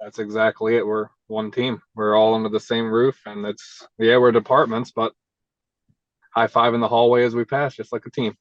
That's exactly it. We're one team. We're all under the same roof, and we're departments, but high five in the hallway as we pass, just like a team.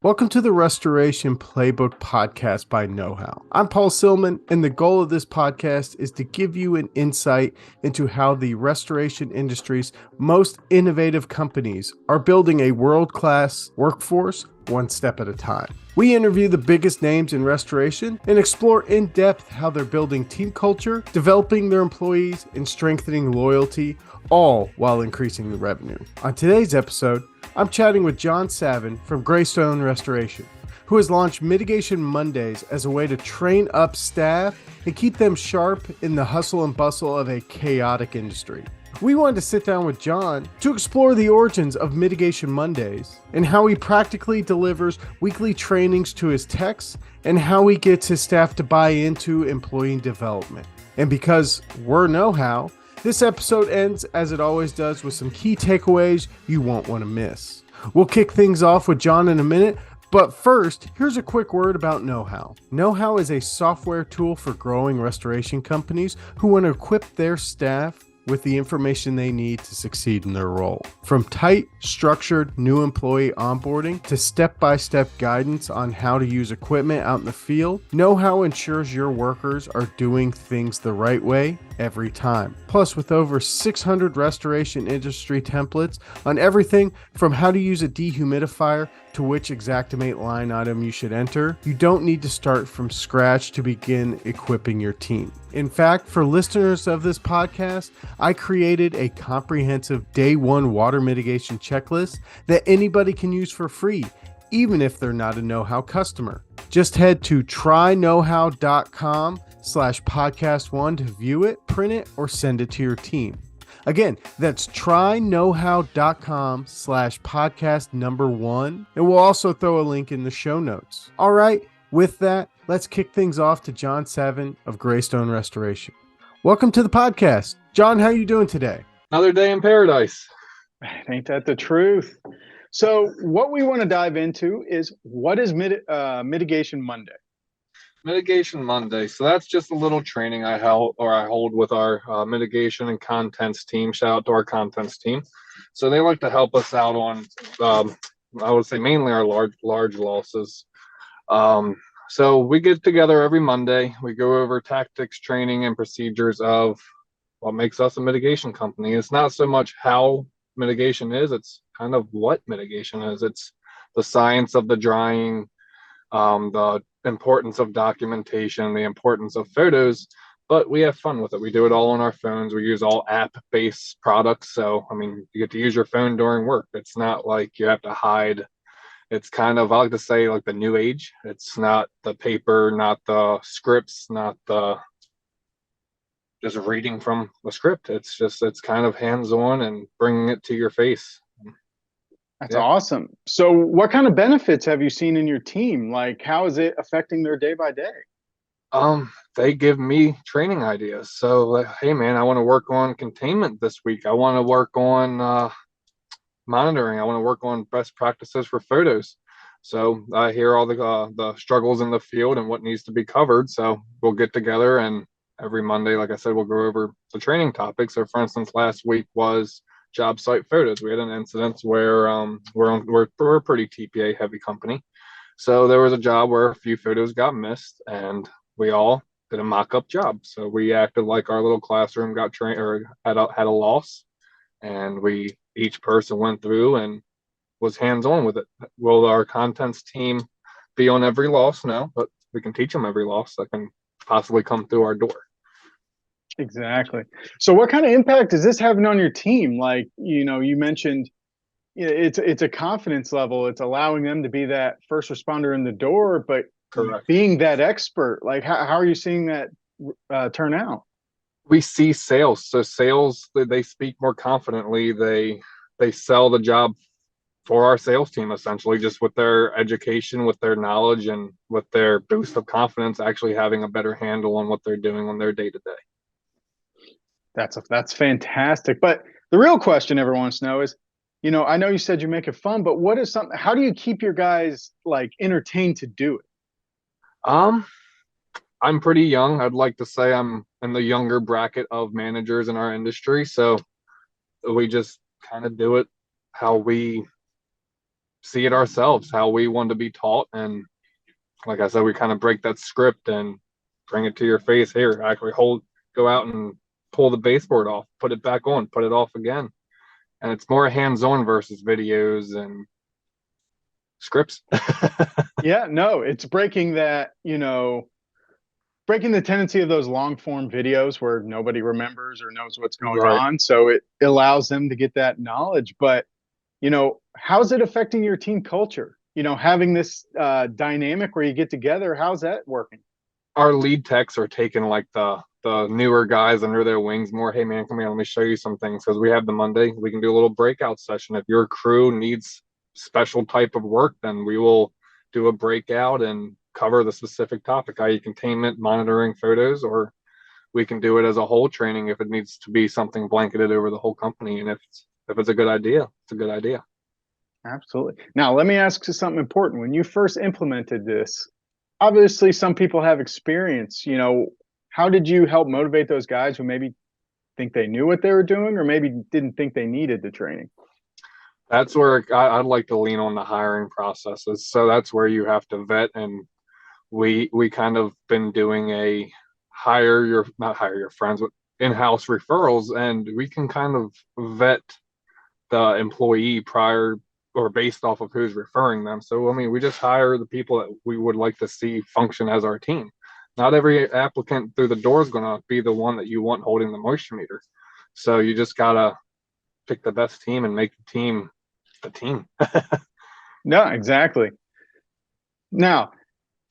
Welcome to the Restoration Playbook Podcast by KnowHow. I'm Paul Silliman, and the goal of this podcast is to give you an insight into how the restoration industry's most innovative companies are building a world-class workforce one step at a time. We interview the biggest names in restoration and explore in depth how they're building team culture, developing their employees, and strengthening loyalty, all while increasing the revenue. On today's episode, I'm chatting with John Savin from Graystone Restoration, who has launched Mitigation Mondays as a way to train up staff and keep them sharp in the hustle and bustle of a chaotic industry. We wanted to sit down with John to explore the origins of Mitigation Mondays and how he practically delivers weekly trainings to his techs and how he gets his staff to buy into employee development. And because we're KnowHow, this episode ends as it always does with some key takeaways you won't want to miss. We'll kick things off with John in a minute, but first, here's a quick word about KnowHow. KnowHow is a software tool for growing restoration companies who want to equip their staff with the information they need to succeed in their role. From tight, structured new employee onboarding to step-by-step guidance on how to use equipment out in the field, KnowHow ensures your workers are doing things the right way every time. Plus, with over 600 restoration industry templates on everything from how to use a dehumidifier to which Xactimate line item you should enter, you don't need to start from scratch to begin equipping your team. In fact, for listeners of this podcast, I created a comprehensive day one water mitigation checklist that anybody can use for free, even if they're not a KnowHow customer. Just head to tryknowhow.com/podcast1 to view it, print it, or send it to your team. Again, that's tryknowhow.com/podcast1, and we'll also throw a link in the show notes. All right, with that, let's kick things off to John Savin of Graystone Restoration. Welcome to the podcast. John, how are you doing today? Another day in paradise. Ain't that the truth? So what we want to dive into is what is Mitigation Monday? Mitigation Monday. So that's just a little training I hold with our mitigation and contents team. Shout out to our contents team. So they like to help us out on, I would say mainly our large losses. So we get together every Monday. We go over tactics, training, and procedures of what makes us a mitigation company. It's not so much how mitigation is, it's kind of what mitigation is. It's the science of the drying, the importance of documentation, the importance of photos, but we have fun with it. We do it all on our phones. We use all app-based products. So, I mean, you get to use your phone during work. It's not like you have to hide. It's kind of, I like to say, like the new age. It's not the paper, not the scripts, not the just reading from a script. It's kind of hands-on and bringing it to your face. That's awesome. So what kind of benefits have you seen in your team? Like, how is it affecting their day by day? They give me training ideas. So, like, hey man, I want to work on containment this week. I want to work on monitoring. I want to work on best practices for photos. So I hear all the struggles in the field and what needs to be covered. So we'll get together, and every Monday, like I said, we'll go over the training topics. So for instance, last week was job site photos. We had an incident where we're a pretty TPA heavy company. So there was a job where a few photos got missed, and we all did a mock-up job. So we acted like our little classroom got trained or had a loss, and each person went through and was hands-on with it. Will our contents team be on every loss? No, but we can teach them every loss that can possibly come through our door. Exactly. So what kind of impact is this having on your team? Like, you mentioned it's a confidence level. It's allowing them to be that first responder in the door, but Correct. Being that expert, like how are you seeing that turn out? We see sales. So sales, they speak more confidently. They sell the job for our sales team, essentially, just with their education, with their knowledge, and with their boost of confidence, actually having a better handle on what they're doing on their day-to-day. That's fantastic. But the real question everyone wants to know is, I know you said you make it fun, but how do you keep your guys like entertained to do it? I'm pretty young. I'd like to say I'm in the younger bracket of managers in our industry. So we just kind of do it how we see it ourselves, how we want to be taught. And like I said, we kind of break that script and bring it to your face. Here, actually go out and pull the baseboard off, put it back on, put it off again. And it's more hands-on versus videos and scripts. Yeah, no, it's breaking that, breaking the tendency of those long form videos where nobody remembers or knows what's going Right. on. So it allows them to get that knowledge. But, how's it affecting your team culture? Having this dynamic where you get together, how's that working? Our lead techs are taking like the newer guys under their wings more. Hey man, come here, let me show you some things, because we have the Monday. We can do a little breakout session. If your crew needs special type of work, then we will do a breakout and cover the specific topic, i.e. containment, monitoring, photos, or we can do it as a whole training if it needs to be something blanketed over the whole company. And if it's a good idea, it's a good idea. Absolutely. Now, let me ask you something important. When you first implemented this, obviously some people have experience. How did you help motivate those guys who maybe think they knew what they were doing or maybe didn't think they needed the training? That's where I'd like to lean on the hiring processes. So that's where you have to vet, and we kind of been doing a not hire your friends, but in-house referrals, and we can kind of vet the employee prior or based off of who's referring them. So, I mean, we just hire the people that we would like to see function as our team. Not every applicant through the door is going to be the one that you want holding the moisture meter. So you just got to pick the best team and make the team the team. No, exactly. Now,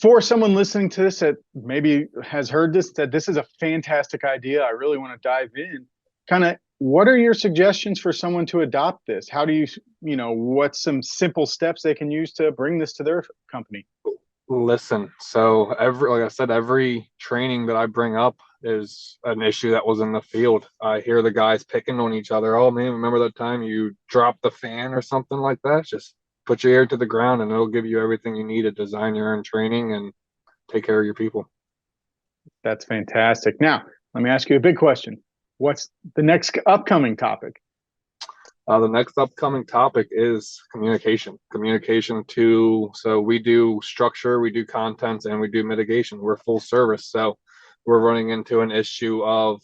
for someone listening to this that maybe has heard this, that this is a fantastic idea, I really want to dive in, kind of what are your suggestions for someone to adopt this? How do you, what's some simple steps they can use to bring this to their company? Listen, so like I said, every training that I bring up is an issue that was in the field. I hear the guys picking on each other. Oh man, remember that time you dropped the fan or something like that? Just put your ear to the ground and it'll give you everything you need to design your own training and take care of your people. That's fantastic. Now, let me ask you a big question. What's the next upcoming topic? The next upcoming topic is communication. So we do structure, we do contents, and we do mitigation. We're full service. So we're running into an issue of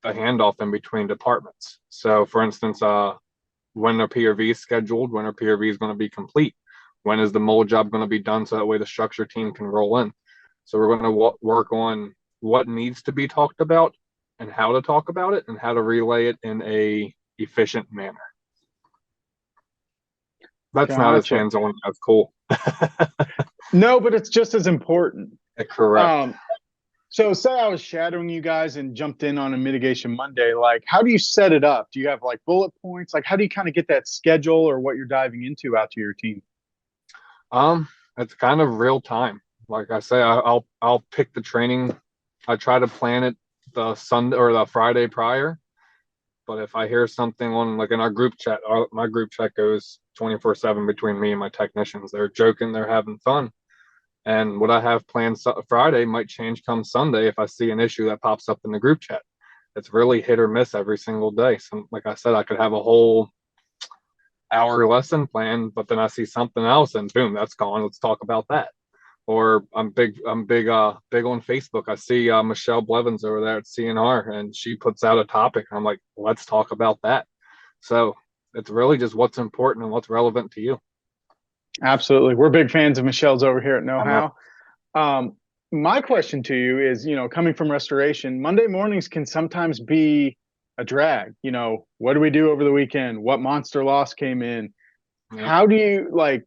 a handoff in between departments. So for instance, when are PRVs scheduled? When are PRVs going to be complete? When is the mold job going to be done? So that way the structure team can roll in. So we're going to work on what needs to be talked about and how to talk about it and how to relay it in a efficient manner. That's Gotcha. not as hands-on as cool. No, but it's just as important. Correct. So say I was shadowing you guys and jumped in on a Mitigation Monday, like how do you set it up? Do you have like bullet points? Like how do you kind of get that schedule or what you're diving into out to your team? It's kind of real time. Like I say, I'll pick the training. I try to plan it the Sunday or the Friday prior. But if I hear something on, like in our group chat, my group chat goes 24/7 between me and my technicians. They're joking, they're having fun. And what I have planned Friday might change come Sunday if I see an issue that pops up in the group chat. It's really hit or miss every single day. So, like I said, I could have a whole hour lesson plan, but then I see something else and boom, that's gone. Let's talk about that. Or I'm big on Facebook. I see Michelle Blevins over there at CNR, and she puts out a topic. I'm like, let's talk about that. So it's really just what's important and what's relevant to you. Absolutely. We're big fans of Michelle's over here at KnowHow. My question to you is, coming from restoration, Monday mornings can sometimes be a drag. What do we do over the weekend? What monster loss came in? Yeah. How do you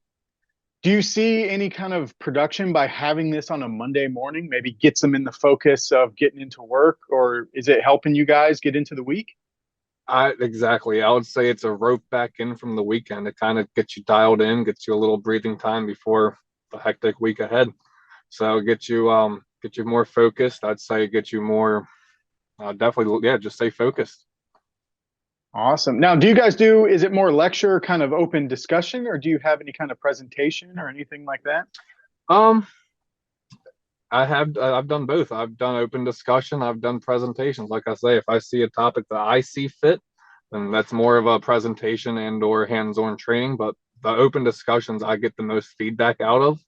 do you see any kind of production by having this on a Monday morning? Maybe gets them in the focus of getting into work, or is it helping you guys get into the week? Exactly. I would say it's a rope back in from the weekend. It kind of gets you dialed in, gets you a little breathing time before the hectic week ahead. So get you more focused. I'd say get you more definitely, just stay focused. Awesome. Now, is it more lecture, kind of open discussion, or do you have any kind of presentation or anything like that? I've done both. I've done open discussion. I've done presentations. Like I say, if I see a topic that I see fit, then that's more of a presentation and or hands-on training. But the open discussions I get the most feedback out of,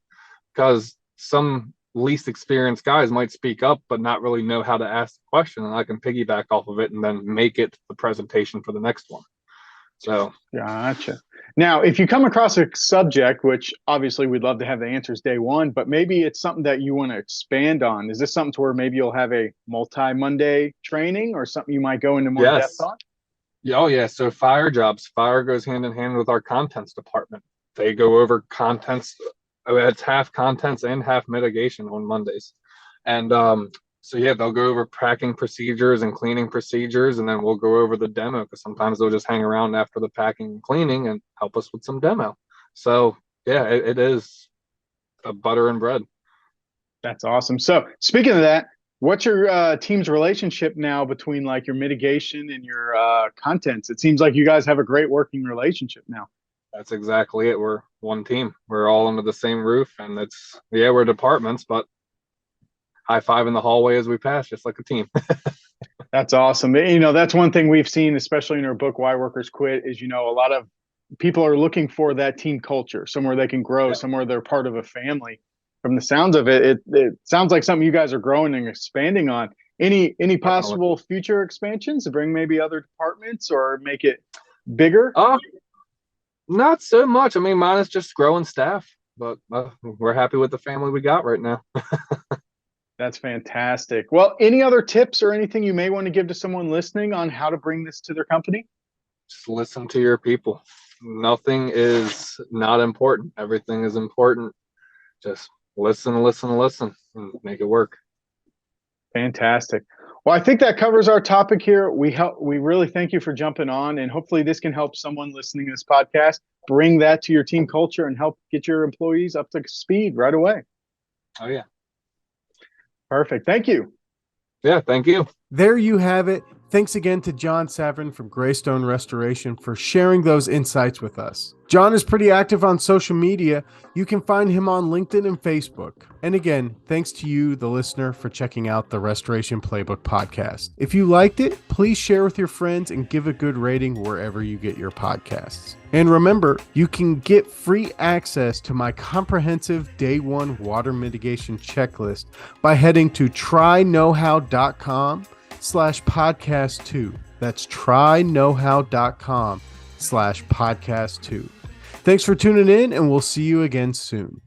because some least experienced guys might speak up but not really know how to ask the question, and I can piggyback off of it and then make it the presentation for the next one. So Gotcha. Now, if you come across a subject, which obviously we'd love to have the answers day one, but maybe it's something that you want to expand on. Is this something to where maybe you'll have a multi-Monday training or something you might go into more depth on? Oh yeah. So fire goes hand in hand with our contents department. They go over contents. It's half contents and half mitigation on Mondays. And so yeah, they'll go over packing procedures and cleaning procedures, and then we'll go over the demo, because sometimes they'll just hang around after the packing and cleaning and help us with some demo. So yeah, it is a butter and bread. That's awesome. So speaking of that, what's your team's relationship now between like your mitigation and your contents? It seems like you guys have a great working relationship now. That's exactly it. We're one team. We're all under the same roof, and we're departments, but high five in the hallway as we pass, just like a team. That's awesome. You know, that's one thing we've seen, especially in our book, Why Workers Quit, is, you know, a lot of people are looking for that team culture, somewhere they can grow, somewhere they're part of a family. From the sounds of it, it sounds like something you guys are growing and expanding on. Any possible future expansions to bring maybe other departments or make it bigger? Not so much. I mean, mine is just growing staff, but we're happy with the family we got right now. That's fantastic. Well, any other tips or anything you may want to give to someone listening on how to bring this to their company? Just listen to your people. Nothing is not important. Everything is important. Just listen, and make it work. Fantastic. Well, I think that covers our topic here. We really thank you for jumping on, and hopefully this can help someone listening to this podcast bring that to your team culture and help get your employees up to speed right away. Oh yeah. Perfect. Thank you. Yeah, thank you. There you have it. Thanks again to John Savin from Graystone Restoration for sharing those insights with us. John is pretty active on social media. You can find him on LinkedIn and Facebook. And again, thanks to you, the listener, for checking out the Restoration Playbook Podcast. If you liked it, please share with your friends and give a good rating wherever you get your podcasts. And remember, you can get free access to my comprehensive Day 1 water mitigation checklist by heading to tryknowhow.com/podcast2. That's tryknowhow.com/podcast2. Thanks for tuning in, and we'll see you again soon.